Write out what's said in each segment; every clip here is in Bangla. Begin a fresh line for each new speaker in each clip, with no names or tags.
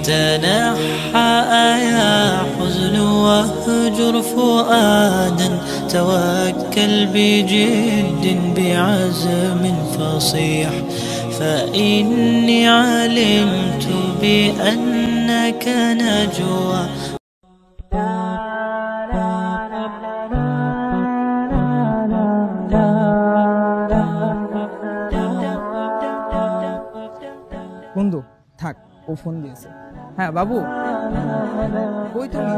تنحى يا حزن واهجر فؤادا توكل بجد بعزم فصيح فإني علمت بأنك نجوى
বন্ধু থাক, ও ফোন দিয়েছে। হ্যাঁ বাবু, কই তুমি?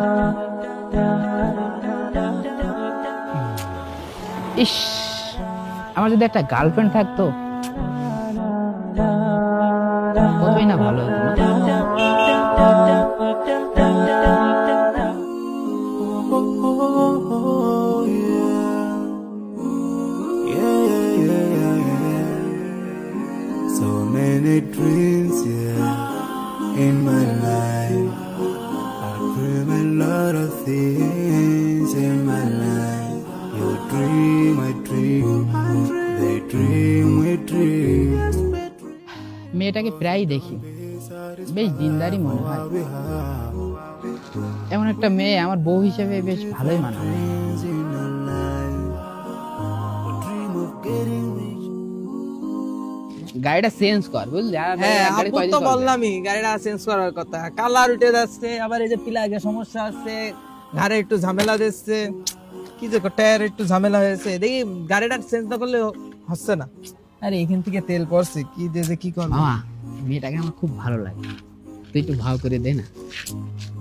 ইস, আমার যদি একটা গার্লফ্রেন্ড থাকতো কতই না ভালো হতো না?
So many dreams, yeah, in my life. I dream a lot of things in my life. You dream, I dream, they dream, we dream.
মেয়েটাকে প্রায় দেখি, বেশ দিনদারি মনে হয়। এমন একটা মেয়ে আমার বউ হিসেবে বেশ ভালোই মানায়। গাড়িটা চেঞ্জ কর, বুঝলি?
হ্যাঁ, আপু তো বললামই গাড়িটা চেঞ্জ করার কথা। কালার উঠে যাচ্ছে, আবার এই যে প্লাগে সমস্যা আছে, ঘাড়ে একটু ঝামেলা দিচ্ছে, কি যে টায়ার একটু ঝামেলা হয়েছে। দেখি গাড়িটা চেঞ্জ না করলে হচ্ছে না। আরে এখান থেকে তেল পড়ছে, কি যে কি করব।
মামা, মেয়েটাকে আমার খুব ভালো লাগে, তুই একটু ভাও করে দে না।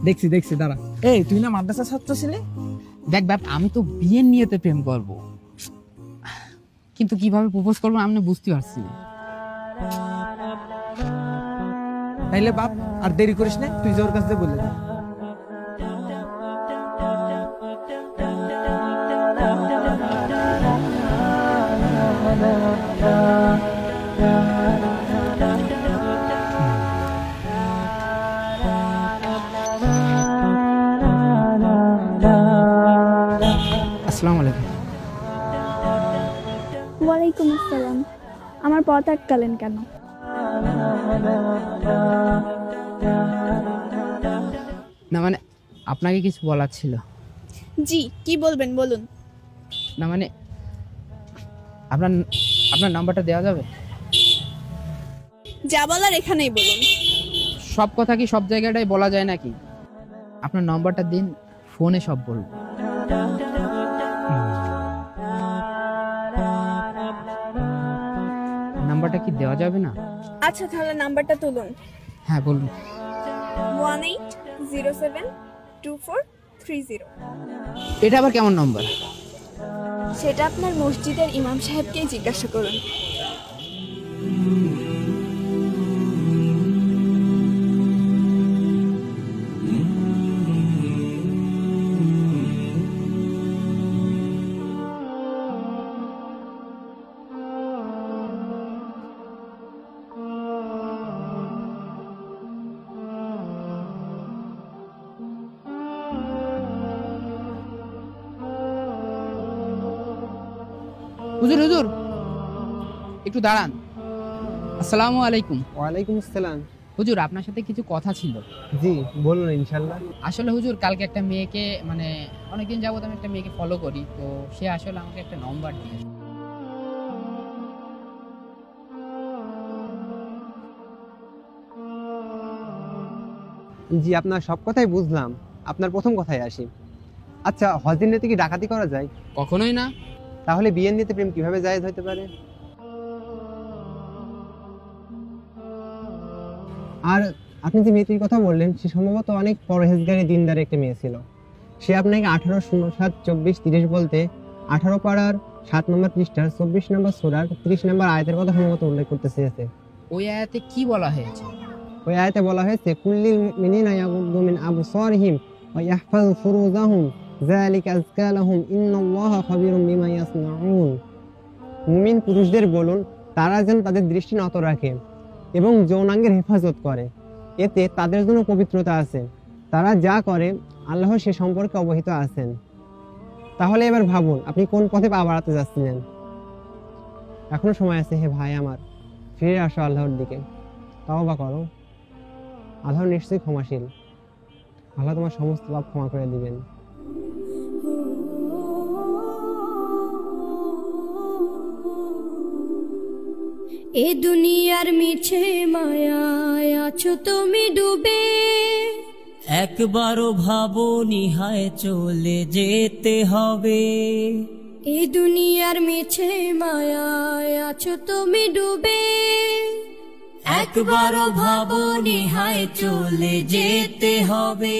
দেখছি দেখছি, দাঁড়া। এই তুই না মাদ্রাসা ছাত্র ছিলি?
দেখ বাপ, আমি তো বিয়ের নিয়তে প্রেম করব, কিন্তু কিভাবে প্রপোজ করবো আমি বুঝতে পারছি না।
তাইলে বাপ আর দেরি করিস না, তুই জোর কাছে বলে দে।
আসসালামু আলাইকুম।
ওয়ালাইকুম আসসালাম। আমার পথ আটকালেন কেন?
না মানে আপনাকে কিছু বলার ছিল।
জি, কি বলবেন বলুন।
না মানে আপনার নাম্বারটা দেওয়া যাবে?
যা বলার এখানেই বলুন।
সব কথা কি সব জায়গাটাই বলা যায় নাকি? আপনার নাম্বারটা দিন, ফোনে সব বলবো। নাম্বারটা কি দেওয়া যাবে না?
আচ্ছা তাহলে নাম্বারটা তুলুন।
হ্যাঁ বলুন।
18072430।
এটা আবার কেমন নাম্বার?
সেটা আপনার মসজিদের ইমাম সাহেবকেই জিজ্ঞাসা করুন।
হুজুর হুজুর একটু দাঁড়ান। আসসালামু আলাইকুম।
ওয়ালাইকুম আসসালাম।
হুজুর, আপনার সাথে কিছু কথা ছিল।
জি বলুন, ইনশাআল্লাহ।
আসলে হুজুর, কালকে একটা মেয়েকে, মানে অনেকদিন যাবত আমি একটা মেয়েকে ফলো করি, তো সে আসলে আমাকে একটা নম্বর দিয়েছে।
জি, আপনার সব কথাই বুঝলাম। আপনার প্রথম কথায় আসি। আচ্ছা, হজের নিয়তে কি ডাকাতি করা যায়?
কখনোই না।
তাহলে বিয়ের নিয়তে প্রেম কিভাবে জায়েজ হতে পারে? আর আপনি যে মেয়েটির কথা বললেন, সে সম্ভবত অনেক পরহেজগারী দিনদার একটা মেয়ে ছিল। সে আপনাকে 18072430 বলতে 18 পাড়ার 7 নম্বর পৃষ্ঠার 24 নম্বর সূরার 30 নম্বর আয়াতের কথা সম্ভবত উল্লেখ করতে চেয়েছে।
ওই আয়াতে কি বলা হয়েছে?
ওই আয়াতে বলা হয়েছে, কুল্লিল মুমিনিনা ইয়াগুদ্দু মিন আবসারিহিম ওয়া ইয়াহফাযু ফুরুজাহুম যালিকা আযকা লাহুম ইন্নাল্লাহা খাবীরুম বিমা ইয়াসনাউন। মুমিন পুরুষদের বলুন, তারা যেন তাদের দৃষ্টি নত রাখে এবং যৌনাঙ্গের হেফাজত করে, এতে তাদের জন্য পবিত্রতা আছে। তারা যা করে আল্লাহ সে সম্পর্কে অবহিত আছেন। তাহলে এবার ভাবুন, আপনি কোন পথে পা বাড়াতে যাচ্ছিলেন? এখনো সময় আছে হে ভাই আমার, ফিরে আসো আল্লাহর দিকে, তওবা করো। আল্লাহ নিশ্চয়ই ক্ষমাশীল, আল্লাহ তোমার সমস্ত পাপ ক্ষমা করে দিবেন।
এ দুনিয়ার মিছে মায়ায় আছো তুমি ডুবে,
একবারও ভাবনি হায় চলে যেতে হবে।
এ দুনিয়ার মিছে মায়ায় আছো তুমি ডুবে,
একবারও ভাবনি হায় চলে যেতে হবে।